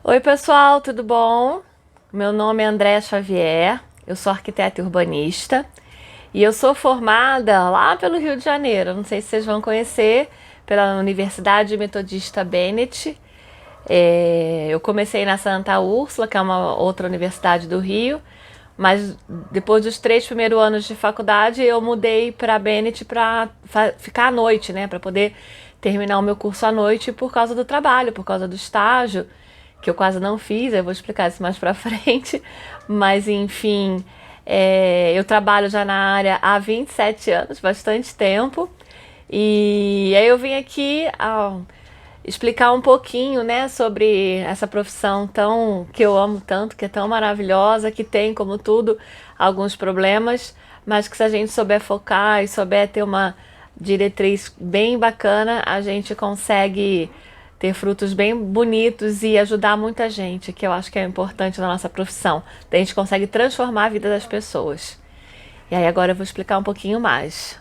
Oi, pessoal, tudo bom? Meu nome é Andréa Xavier, eu sou arquiteta e urbanista e eu sou formada lá pelo Rio de Janeiro. Não sei se vocês vão conhecer, pela Universidade Metodista Bennett. Eu comecei na Santa Úrsula, que é uma outra universidade do Rio, mas depois dos 3 primeiros anos de faculdade eu mudei para Bennett para ficar à noite, né, para poder terminar o meu curso à noite por causa do trabalho, por causa do estágio que eu quase não fiz, eu vou explicar isso mais pra frente, mas enfim, eu trabalho já na área há 27 anos, bastante tempo, e aí eu vim aqui explicar um pouquinho, né, sobre essa profissão tão que eu amo tanto, que é tão maravilhosa, que tem, como tudo, alguns problemas, mas que se a gente souber focar e souber ter uma diretriz bem bacana, a gente consegue ter frutos bem bonitos e ajudar muita gente, que eu acho que é importante na nossa profissão. Daí a gente consegue transformar a vida das pessoas. E aí agora eu vou explicar um pouquinho mais.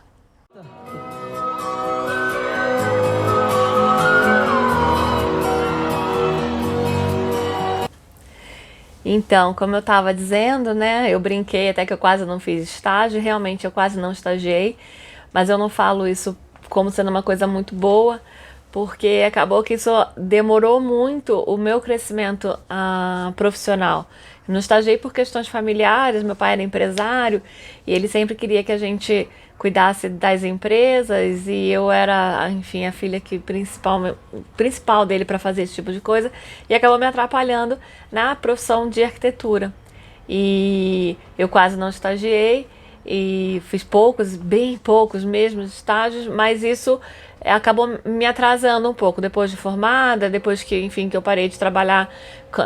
Então, como eu estava dizendo, né, eu brinquei até que eu quase não fiz estágio, realmente eu quase não estagiei, mas eu não falo isso como sendo uma coisa muito boa, porque acabou que isso demorou muito o meu crescimento profissional. Eu não estagiei por questões familiares, meu pai era empresário e ele sempre queria que a gente cuidasse das empresas e eu era, enfim, a filha que principal dele para fazer esse tipo de coisa e acabou me atrapalhando na profissão de arquitetura. E eu quase não estagiei e fiz poucos, bem poucos mesmo estágios, mas isso acabou me atrasando um pouco depois de formada, depois que, enfim, que eu parei de trabalhar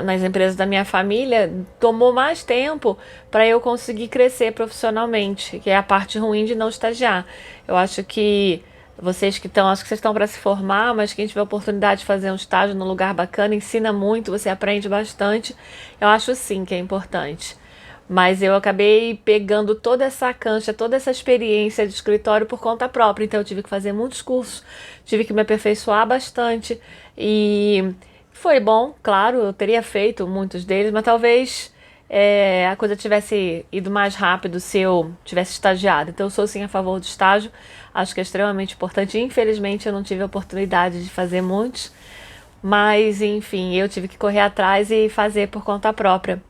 nas empresas da minha família, tomou mais tempo para eu conseguir crescer profissionalmente, que é a parte ruim de não estagiar. Eu acho que acho que vocês estão para se formar, mas quem tiver a oportunidade de fazer um estágio num lugar bacana, ensina muito, você aprende bastante. Eu acho sim que é importante. Mas eu acabei pegando toda essa cancha, toda essa experiência de escritório por conta própria. Então eu tive que fazer muitos cursos, tive que me aperfeiçoar bastante. E foi bom, claro, eu teria feito muitos deles, mas talvez a coisa tivesse ido mais rápido se eu tivesse estagiado. Então eu sou sim a favor do estágio, acho que é extremamente importante. Infelizmente eu não tive a oportunidade de fazer muitos, mas enfim, eu tive que correr atrás e fazer por conta própria.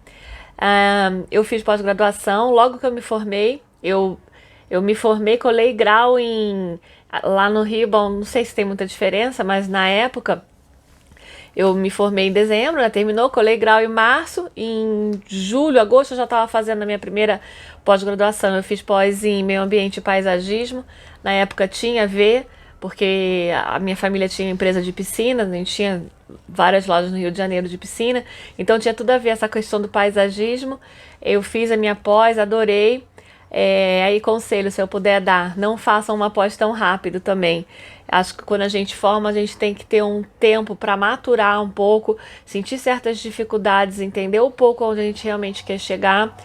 Eu fiz pós-graduação, logo que eu me formei, eu me formei, colei grau lá no Rio, bom, não sei se tem muita diferença, mas na época eu me formei em dezembro, né, terminou, colei grau em março, em julho, agosto eu já estava fazendo a minha primeira pós-graduação, eu fiz pós em meio ambiente e paisagismo, na época tinha a ver, porque a minha família tinha empresa de piscina, a gente tinha várias lojas no Rio de Janeiro de piscina, então tinha tudo a ver essa questão do paisagismo. Eu fiz a minha pós, adorei. Aí conselho, se eu puder dar, não façam uma pós tão rápido também. Acho que quando a gente forma, a gente tem que ter um tempo para maturar um pouco, sentir certas dificuldades, entender um pouco onde a gente realmente quer chegar.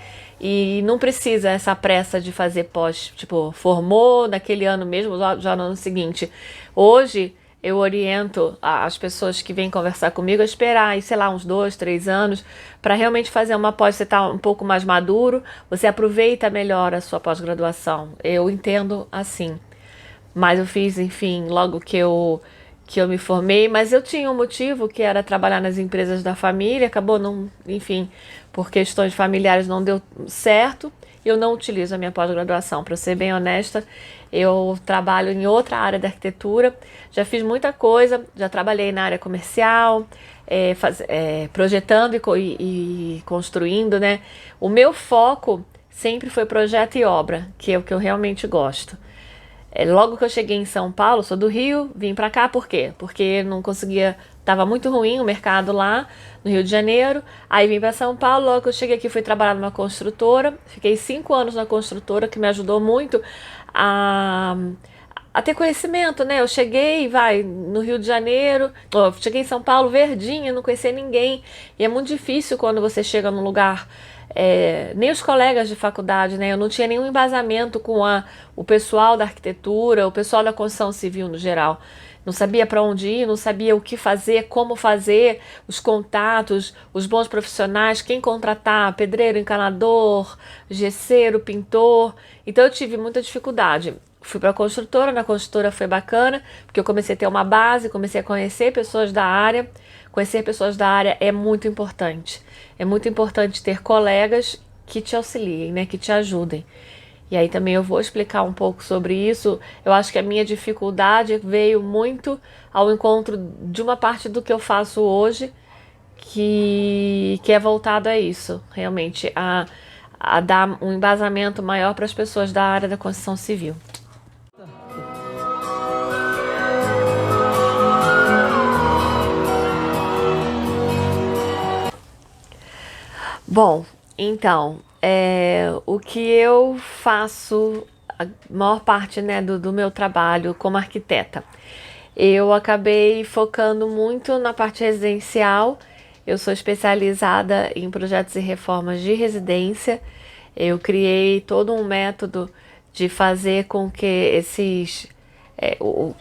E não precisa essa pressa de fazer pós, tipo, formou naquele ano mesmo, já no ano seguinte. Hoje eu oriento as pessoas que vêm conversar comigo a esperar, sei lá, uns 2, 3 anos, para realmente fazer uma pós, você tá um pouco mais maduro, você aproveita melhor a sua pós-graduação. Eu entendo assim. Mas eu fiz, enfim, logo que eu me formei, mas eu tinha um motivo que era trabalhar nas empresas da família, acabou não, enfim, por questões familiares não deu certo. Eu não utilizo a minha pós-graduação, para ser bem honesta, eu trabalho em outra área da arquitetura, já fiz muita coisa, já trabalhei na área comercial, projetando e construindo, né? O meu foco sempre foi projeto e obra, que é o que eu realmente gosto. Logo que eu cheguei em São Paulo, sou do Rio, vim pra cá, por quê? Porque não conseguia, tava muito ruim o mercado lá no Rio de Janeiro, aí vim pra São Paulo, logo que eu cheguei aqui fui trabalhar numa construtora, fiquei 5 anos na construtora, que me ajudou muito a, a ter conhecimento, né? Eu cheguei, no Rio de Janeiro, cheguei em São Paulo, verdinha, não conhecia ninguém, e é muito difícil quando você chega num lugar nem os colegas de faculdade, né? Eu não tinha nenhum embasamento com o pessoal da arquitetura, o pessoal da construção civil no geral. não sabia para onde ir, não sabia o que fazer, como fazer, os contatos, os bons profissionais, quem contratar, pedreiro, encanador, gesseiro, pintor. Então eu tive muita dificuldade. Fui para a construtora, na construtora foi bacana, porque eu comecei a ter uma base, comecei a conhecer pessoas da área. Conhecer pessoas da área é muito importante. É muito importante ter colegas que te auxiliem, né, que te ajudem. E aí também eu vou explicar um pouco sobre isso. Eu acho que a minha dificuldade veio muito ao encontro de uma parte do que eu faço hoje, que é voltado a isso, realmente, a dar um embasamento maior para as pessoas da área da construção civil. Bom, então, o que eu faço, a maior parte, né, do meu trabalho como arquiteta, eu acabei focando muito na parte residencial. Eu sou especializada em projetos e reformas de residência. Eu criei todo um método de fazer com que é, o,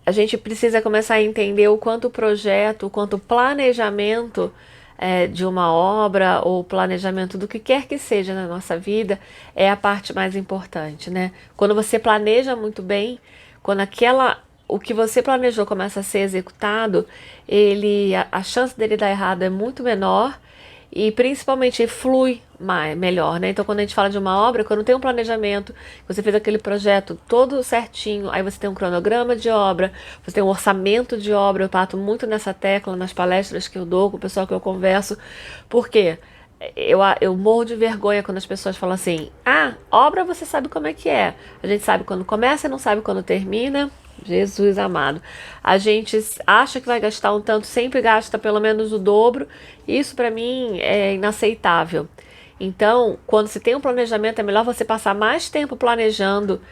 a gente precisa começar a entender o quanto o projeto, o quanto o planejamento de uma obra ou planejamento do que quer que seja na nossa vida é a parte mais importante, né? Quando você planeja muito bem, quando o que você planejou começa a ser executado, a chance dele dar errado é muito menor e principalmente flui melhor, né? Então, quando a gente fala de uma obra, quando tem um planejamento, você fez aquele projeto todo certinho, aí você tem um cronograma de obra, você tem um orçamento de obra. Eu bato muito nessa tecla nas palestras que eu dou com o pessoal que eu converso, porque eu morro de vergonha quando as pessoas falam assim: ah, obra você sabe como é que é. A gente sabe quando começa e não sabe quando termina. Jesus amado. A gente acha que vai gastar um tanto, sempre gasta pelo menos o dobro. Isso para mim é inaceitável. Então, quando se tem um planejamento, é melhor você passar mais tempo planejando,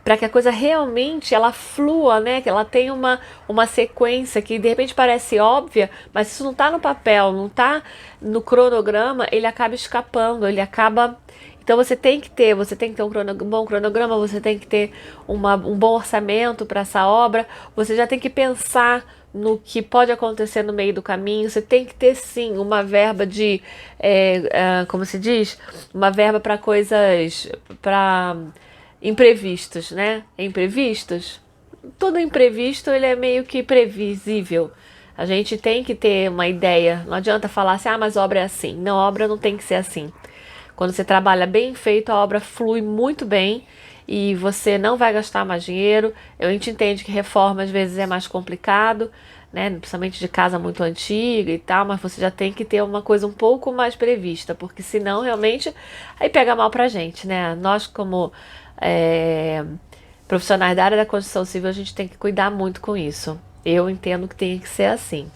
para que a coisa realmente ela flua, né? Que ela tenha uma sequência que de repente parece óbvia, mas se isso não está no papel, não está no cronograma, ele acaba escapando, ele acaba. Então você tem que ter um bom cronograma, você tem que ter um bom orçamento para essa obra, você já tem que pensar no que pode acontecer no meio do caminho. Você tem que ter sim uma verba como se diz? Uma verba para para imprevistos, né? Imprevistos? Todo imprevisto ele é meio que previsível. A gente tem que ter uma ideia. Não adianta falar assim, ah, mas obra é assim. Não, obra não tem que ser assim. Quando você trabalha bem feito, a obra flui muito bem e você não vai gastar mais dinheiro. A gente entende que reforma às vezes é mais complicado, né? Principalmente de casa muito antiga e tal, mas você já tem que ter uma coisa um pouco mais prevista, porque senão realmente aí pega mal pra gente, né? Nós como profissionais da área da construção civil, a gente tem que cuidar muito com isso. Eu entendo que tem que ser assim.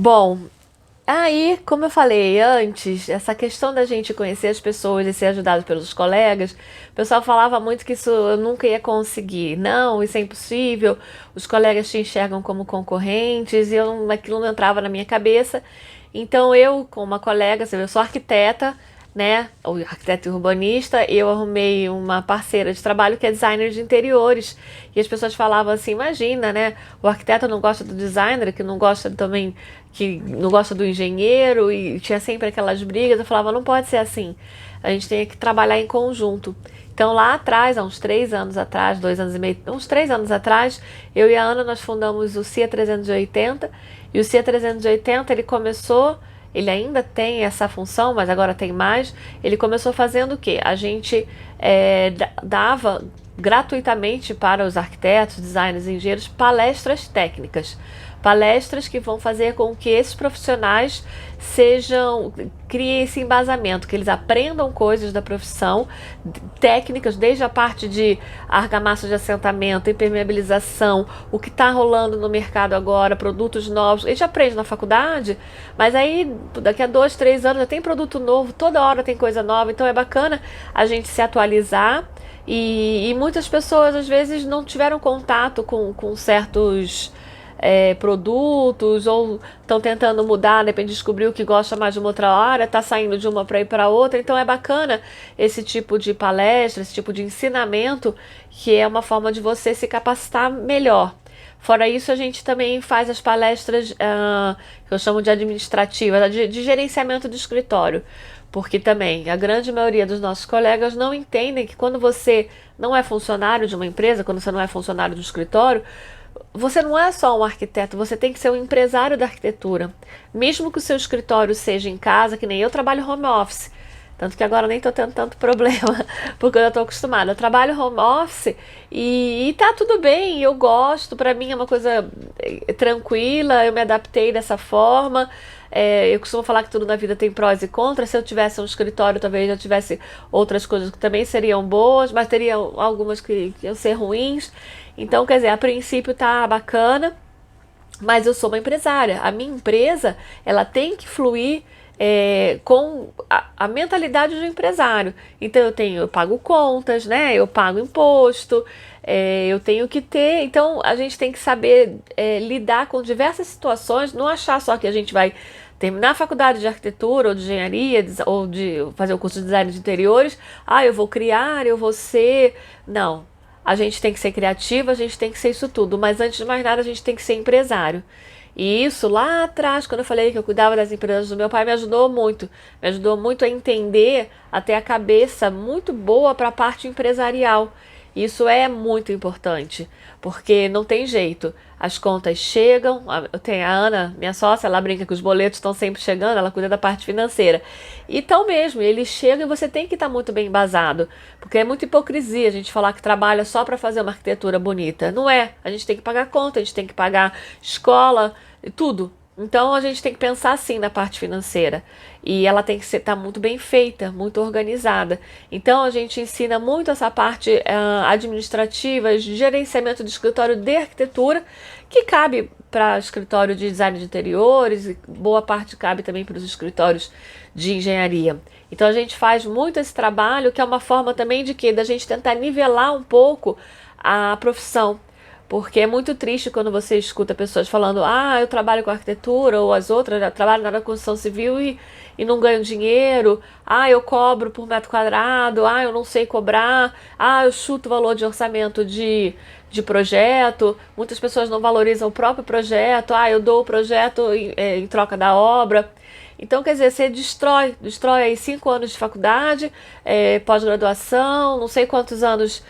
Bom, aí, como eu falei antes, essa questão da gente conhecer as pessoas e ser ajudado pelos colegas, o pessoal falava muito que isso eu nunca ia conseguir. Não, isso é impossível, os colegas te enxergam como concorrentes e aquilo não entrava na minha cabeça. Então eu, com uma colega, eu sou arquiteta, né, o arquiteto urbanista, eu arrumei uma parceira de trabalho que é designer de interiores, e as pessoas falavam assim, imagina, né, o arquiteto não gosta do designer, que não gosta também, que não gosta do engenheiro, e tinha sempre aquelas brigas. Eu falava, não pode ser assim, a gente tem que trabalhar em conjunto. Então lá atrás, há uns 3 anos atrás, 2 anos e meio, uns 3 anos atrás, eu e a Ana, nós fundamos o CIA 380, e o CIA 380, ele ainda tem essa função, mas agora tem mais. Ele começou fazendo o quê? A gente dava gratuitamente para os arquitetos, designers e engenheiros palestras técnicas. Palestras que vão fazer com que esses profissionais criem esse embasamento, que eles aprendam coisas da profissão, técnicas, desde a parte de argamassa de assentamento, impermeabilização, o que está rolando no mercado agora, produtos novos. Eles já aprendem na faculdade, mas aí daqui a 2, 3 anos já tem produto novo, toda hora tem coisa nova, então é bacana a gente se atualizar. E muitas pessoas às vezes não tiveram contato com certos produtos, ou estão tentando mudar, depende de descobrir o que gosta mais de uma outra área, está saindo de uma para ir para outra. Então é bacana esse tipo de palestra, esse tipo de ensinamento, que é uma forma de você se capacitar melhor. Fora isso, a gente também faz as palestras que eu chamo de administrativas, de gerenciamento do escritório. Porque também a grande maioria dos nossos colegas não entendem que quando você não é funcionário de uma empresa, quando você não é funcionário do escritório, você não é só um arquiteto, você tem que ser um empresário da arquitetura. Mesmo que o seu escritório seja em casa, que nem eu trabalho home office. Tanto que agora nem tô tendo tanto problema, porque eu já tô acostumada. Eu trabalho home office e tá tudo bem, eu gosto, pra mim é uma coisa tranquila, eu me adaptei dessa forma. Eu costumo falar que tudo na vida tem prós e contras. Se eu tivesse um escritório, talvez eu tivesse outras coisas que também seriam boas, mas teria algumas que iam ser ruins. Então, quer dizer, a princípio tá bacana, mas eu sou uma empresária. A minha empresa, ela tem que fluir com a mentalidade do empresário. Então eu pago contas, né? Eu pago imposto, eu tenho que ter. Então a gente tem que saber lidar com diversas situações, não achar só que a gente vai terminar a faculdade de arquitetura ou de engenharia ou de fazer o curso de design de interiores. Eu vou criar, eu vou ser. Não. A gente tem que ser criativo, a gente tem que ser isso tudo, mas antes de mais nada a gente tem que ser empresário. E isso lá atrás, quando eu falei que eu cuidava das empresas do meu pai, me ajudou muito. Me ajudou muito a entender, a ter a cabeça muito boa para a parte empresarial. Isso é muito importante, porque não tem jeito. As contas chegam, eu tenho a Ana, minha sócia, ela brinca que os boletos estão sempre chegando, ela cuida da parte financeira. E então mesmo, eles chegam e você tem que estar muito bem embasado, porque é muita hipocrisia a gente falar que trabalha só para fazer uma arquitetura bonita. Não é, a gente tem que pagar conta, a gente tem que pagar escola, tudo. Então a gente tem que pensar assim na parte financeira. E ela tem que estar muito bem feita, muito organizada. Então a gente ensina muito essa parte administrativa, de gerenciamento de escritório de arquitetura, que cabe para escritório de design de interiores, e boa parte cabe também para os escritórios de engenharia. Então a gente faz muito esse trabalho, que é uma forma também de quê? Da gente tentar nivelar um pouco a profissão. Porque é muito triste quando você escuta pessoas falando: eu trabalho com arquitetura, ou as outras, eu trabalho na construção civil e não ganho dinheiro, eu cobro por metro quadrado, eu não sei cobrar, eu chuto o valor de orçamento de projeto, muitas pessoas não valorizam o próprio projeto, eu dou o projeto em troca da obra. Então, quer dizer, você destrói aí 5 anos de faculdade, pós-graduação, não sei quantos anos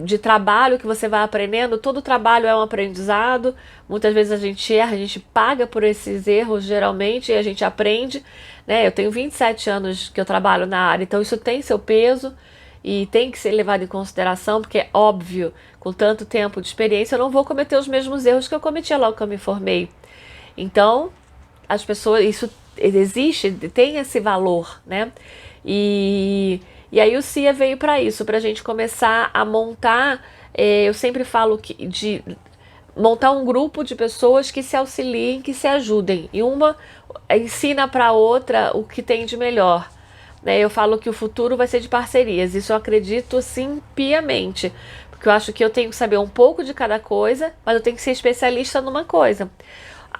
de trabalho que você vai aprendendo. Todo trabalho é um aprendizado. Muitas vezes a gente erra, a gente paga por esses erros, geralmente, e a gente aprende, né? Eu tenho 27 anos que eu trabalho na área, então isso tem seu peso e tem que ser levado em consideração, porque é óbvio, com tanto tempo de experiência, eu não vou cometer os mesmos erros que eu cometi logo que eu me formei. Então, as pessoas, isso existe, tem esse valor, né? E aí o CIA veio para isso, para a gente começar a montar, eu sempre falo de montar um grupo de pessoas que se auxiliem, que se ajudem, e uma ensina para a outra o que tem de melhor. Né? Eu falo que o futuro vai ser de parcerias, isso eu acredito sim piamente, porque eu acho que eu tenho que saber um pouco de cada coisa, mas eu tenho que ser especialista numa coisa.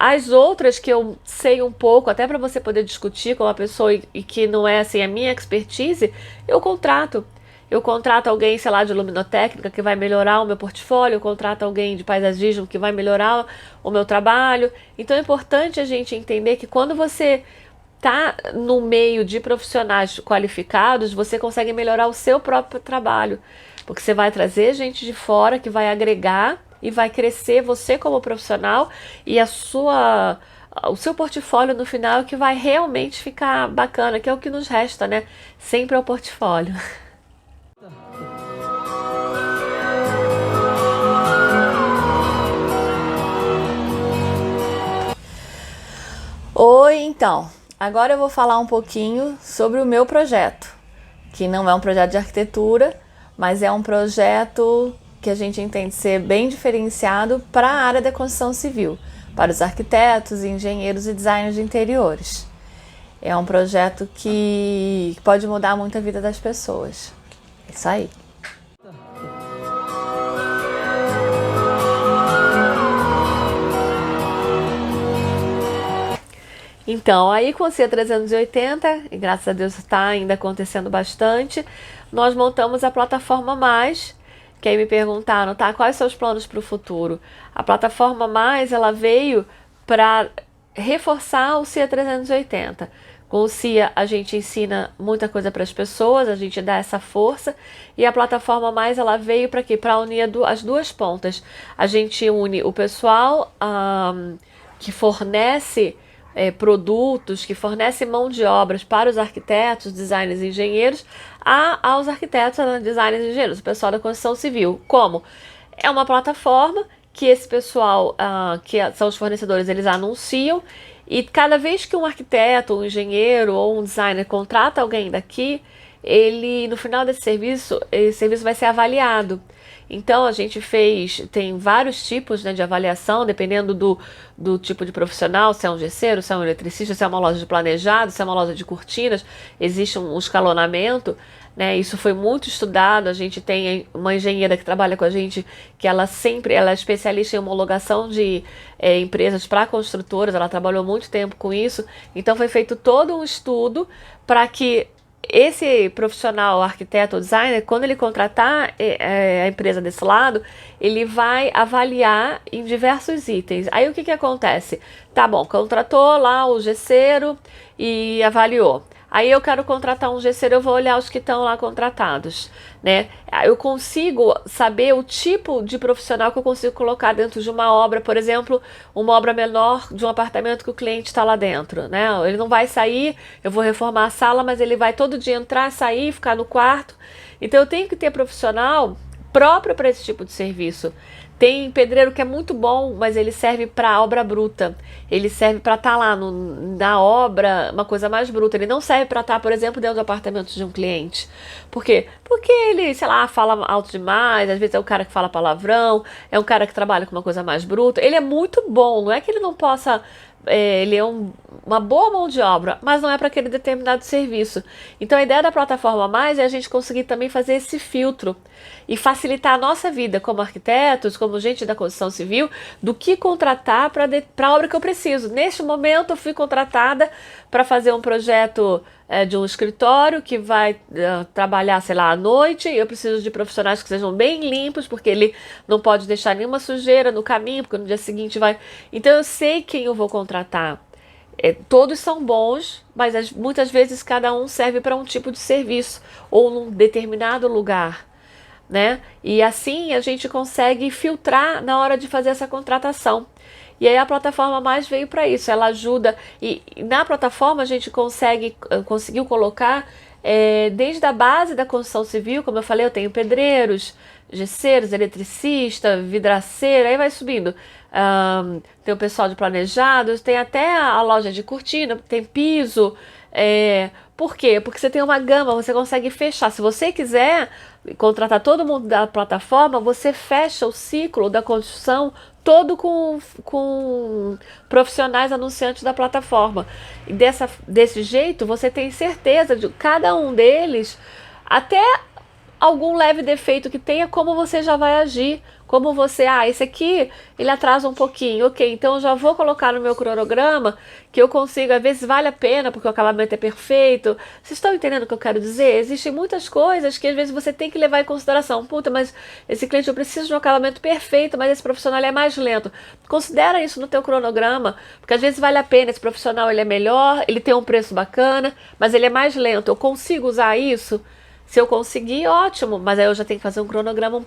As outras que eu sei um pouco, até para você poder discutir com uma pessoa e que não é assim a minha expertise, eu contrato. Eu contrato alguém, sei lá, de luminotécnica que vai melhorar o meu portfólio, eu contrato alguém de paisagismo que vai melhorar o meu trabalho. Então é importante a gente entender que quando você está no meio de profissionais qualificados, você consegue melhorar o seu próprio trabalho. Porque você vai trazer gente de fora que vai agregar e vai crescer você como profissional, e o seu portfólio no final é que vai realmente ficar bacana, que é o que nos resta, né? Sempre é o portfólio. Oi, então, agora eu vou falar um pouquinho sobre o meu projeto, que não é um projeto de arquitetura, mas é um projeto que a gente entende ser bem diferenciado para a área da construção civil, para os arquitetos, engenheiros e designers de interiores. É um projeto que pode mudar muito a vida das pessoas. É isso aí. Então, aí com o CIA 380, e graças a Deus está ainda acontecendo bastante, nós montamos a plataforma Mais, que aí me perguntaram, tá, quais são os planos para o futuro? A plataforma Mais, ela veio para reforçar o CIA 380. Com o CIA, a gente ensina muita coisa para as pessoas, a gente dá essa força, e a plataforma Mais, ela veio para quê? Para unir as duas pontas. A gente une o pessoal que fornece produtos, que fornece mão de obras para os arquitetos, designers e engenheiros, aos arquitetos, designers e engenheiros, o pessoal da construção civil. Como? É uma plataforma que esse pessoal, que são os fornecedores, eles anunciam, e cada vez que um arquiteto, um engenheiro ou um designer contrata alguém daqui, ele, no final desse serviço, esse serviço vai ser avaliado. Então a gente tem vários tipos, né, de avaliação, dependendo do tipo de profissional, se é um gesseiro, se é um eletricista, se é uma loja de planejado, se é uma loja de cortinas, existe um escalonamento, né? Isso foi muito estudado. A gente tem uma engenheira que trabalha com a gente, que ela é especialista em homologação de empresas para construtoras, ela trabalhou muito tempo com isso, então foi feito todo um estudo para que esse profissional, arquiteto ou designer, quando ele contratar a empresa desse lado, ele vai avaliar em diversos itens. Aí o que acontece? Tá bom, contratou lá o gesseiro e avaliou. Aí eu quero contratar um gesseiro, eu vou olhar os que estão lá contratados, né? Eu consigo saber o tipo de profissional que eu consigo colocar dentro de uma obra, por exemplo, uma obra menor de um apartamento que o cliente está lá dentro, né? Ele não vai sair, eu vou reformar a sala, mas ele vai todo dia entrar, sair, ficar no quarto. Então eu tenho que ter profissional próprio para esse tipo de serviço. Tem pedreiro que é muito bom, mas ele serve para obra bruta. Ele serve para estar lá na obra, uma coisa mais bruta. Ele não serve para estar, por exemplo, dentro do apartamento de um cliente. Por quê? Porque ele, sei lá, fala alto demais, às vezes é um cara que fala palavrão, é um cara que trabalha com uma coisa mais bruta. Ele é muito bom, não é que ele não possa... ele é uma boa mão de obra, mas não é para aquele determinado serviço. Então a ideia da plataforma Mais é a gente conseguir também fazer esse filtro e facilitar a nossa vida como arquitetos, como gente da construção civil, do que contratar para a obra que eu preciso. Neste momento eu fui contratada para fazer um projeto de um escritório que vai trabalhar, sei lá, à noite. Eu preciso de profissionais que sejam bem limpos, porque ele não pode deixar nenhuma sujeira no caminho, porque no dia seguinte vai... Então eu sei quem eu vou contratar. Todos são bons, mas muitas vezes cada um serve para um tipo de serviço ou num determinado lugar, né? E assim a gente consegue filtrar na hora de fazer essa contratação. E aí a plataforma Mais veio para isso, ela ajuda, e na plataforma a gente conseguiu colocar desde a base da construção civil, como eu falei, eu tenho pedreiros, gesseiros, eletricista, vidraceiro, aí vai subindo. Tem o pessoal de planejados, tem até a loja de cortina, tem piso. Por quê? Porque você tem uma gama, você consegue fechar. Se você quiser contratar todo mundo da plataforma, você fecha o ciclo da construção todo com profissionais anunciantes da plataforma. E desse jeito, você tem certeza de cada um deles, até algum leve defeito que tenha, como você já vai agir. Como você, esse aqui, ele atrasa um pouquinho, ok, então eu já vou colocar no meu cronograma, que eu consigo, às vezes vale a pena, porque o acabamento é perfeito. Vocês estão entendendo o que eu quero dizer? Existem muitas coisas que às vezes você tem que levar em consideração. Puta, mas esse cliente, eu preciso de um acabamento perfeito, mas esse profissional é mais lento. Considera isso no teu cronograma, porque às vezes vale a pena, esse profissional ele é melhor, ele tem um preço bacana, mas ele é mais lento. Eu consigo usar isso? Se eu conseguir, ótimo, mas aí eu já tenho que fazer um cronograma um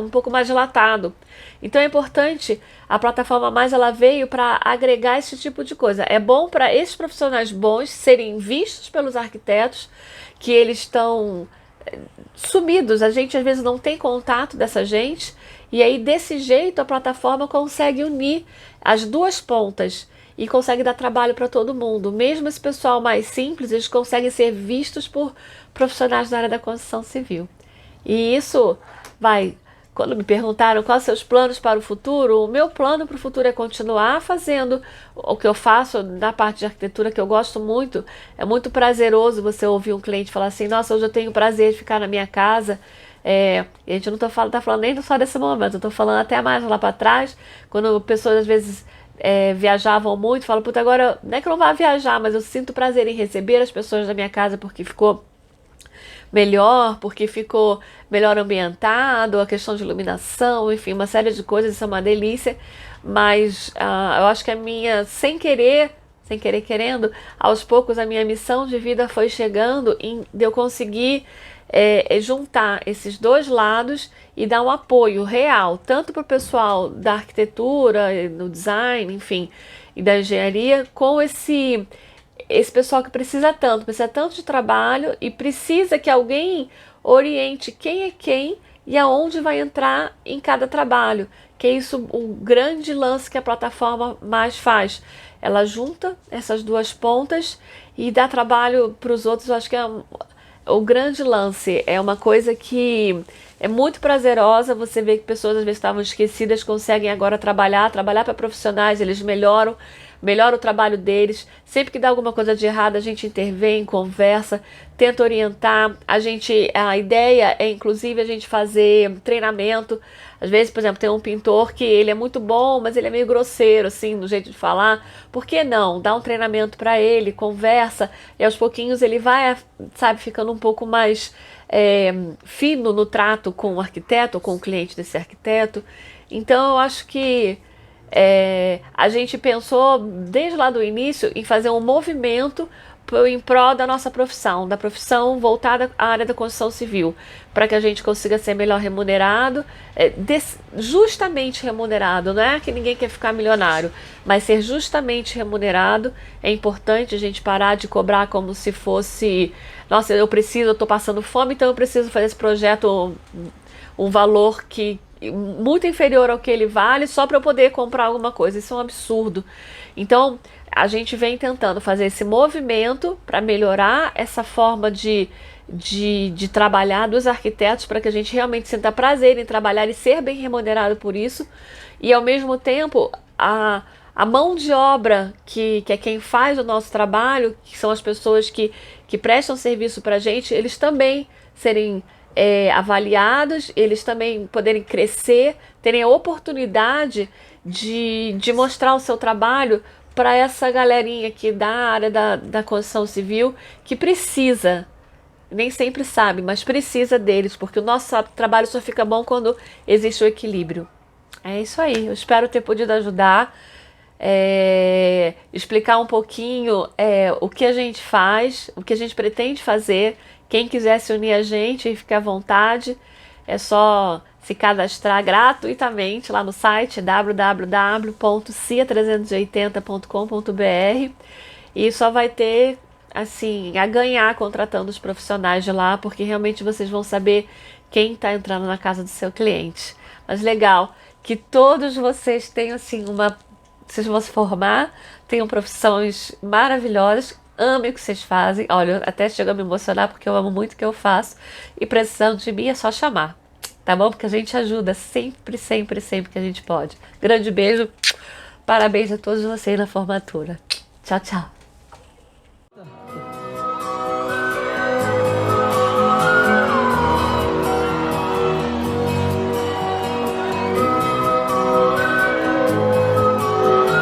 pouco mais dilatado. Então é importante, a plataforma Mais ela veio para agregar esse tipo de coisa. É bom para esses profissionais bons serem vistos pelos arquitetos, que eles estão sumidos, a gente às vezes não tem contato dessa gente, e aí desse jeito a plataforma consegue unir as duas pontas e consegue dar trabalho para todo mundo. Mesmo esse pessoal mais simples, eles conseguem ser vistos por profissionais da área da construção civil. E isso quando me perguntaram quais são os seus planos para o futuro, o meu plano para o futuro é continuar fazendo o que eu faço na parte de arquitetura, que eu gosto muito. É muito prazeroso você ouvir um cliente falar assim, nossa, hoje eu tenho prazer de ficar na minha casa. E a gente não tá falando nem só desse momento, eu estou falando até mais lá para trás, quando pessoas às vezes viajavam muito, falam, puta, agora não é que eu não vá viajar, mas eu sinto prazer em receber as pessoas da minha casa porque ficou melhor, porque ficou melhor ambientado, a questão de iluminação, enfim, uma série de coisas, isso é uma delícia, mas eu acho que a minha, sem querer querendo, aos poucos a minha missão de vida foi chegando de eu conseguir juntar esses dois lados e dar um apoio real, tanto para o pessoal da arquitetura, no design, enfim, e da engenharia, com esse pessoal que precisa tanto de trabalho e precisa que alguém oriente quem é quem e aonde vai entrar em cada trabalho, que é isso o grande lance que a plataforma mais faz. Ela junta essas duas pontas e dá trabalho para os outros. Eu acho que é o grande lance, é uma coisa que é muito prazerosa. Você vê que pessoas às vezes estavam esquecidas, conseguem agora trabalhar para profissionais, eles melhora o trabalho deles. Sempre que dá alguma coisa de errado, a gente intervém, conversa, tenta orientar. A ideia é inclusive a gente fazer treinamento. Às vezes, por exemplo, tem um pintor que ele é muito bom, mas ele é meio grosseiro, assim, no jeito de falar. Por que não? Dá um treinamento para ele, conversa, e aos pouquinhos ele vai, sabe, ficando um pouco mais fino no trato com o arquiteto, ou com o cliente desse arquiteto. Então, eu acho que a gente pensou desde lá do início em fazer um movimento em prol da nossa profissão, da profissão voltada à área da construção civil, para que a gente consiga ser melhor remunerado, justamente remunerado. Não é que ninguém quer ficar milionário, mas ser justamente remunerado. É importante a gente parar de cobrar como se fosse, nossa, eu estou passando fome, então eu preciso fazer esse projeto um valor que muito inferior ao que ele vale só para eu poder comprar alguma coisa. Isso é um absurdo. Então, a gente vem tentando fazer esse movimento para melhorar essa forma de trabalhar dos arquitetos, para que a gente realmente sinta prazer em trabalhar e ser bem remunerado por isso. E, ao mesmo tempo, a mão de obra, que é quem faz o nosso trabalho, que são as pessoas que prestam serviço para a gente, eles também serem avaliados, eles também poderem crescer, terem a oportunidade de mostrar o seu trabalho para essa galerinha aqui da área da construção civil, que precisa, nem sempre sabe, mas precisa deles, porque o nosso trabalho só fica bom quando existe o equilíbrio. É isso aí, eu espero ter podido ajudar, explicar um pouquinho o que a gente faz, o que a gente pretende fazer. Quem quiser se unir a gente, fique à vontade, é só se cadastrar gratuitamente lá no site www.cia380.com.br e só vai ter assim a ganhar contratando os profissionais de lá, porque realmente vocês vão saber quem está entrando na casa do seu cliente. Mas legal, que todos vocês tenham assim vocês vão se formar, tenham profissões maravilhosas. Amem o que vocês fazem. Olha, eu até chego a me emocionar porque eu amo muito o que eu faço. E precisando de mim é só chamar. Tá bom? Porque a gente ajuda sempre, sempre, sempre que a gente pode. Grande beijo. Parabéns a todos vocês na formatura. Tchau, tchau.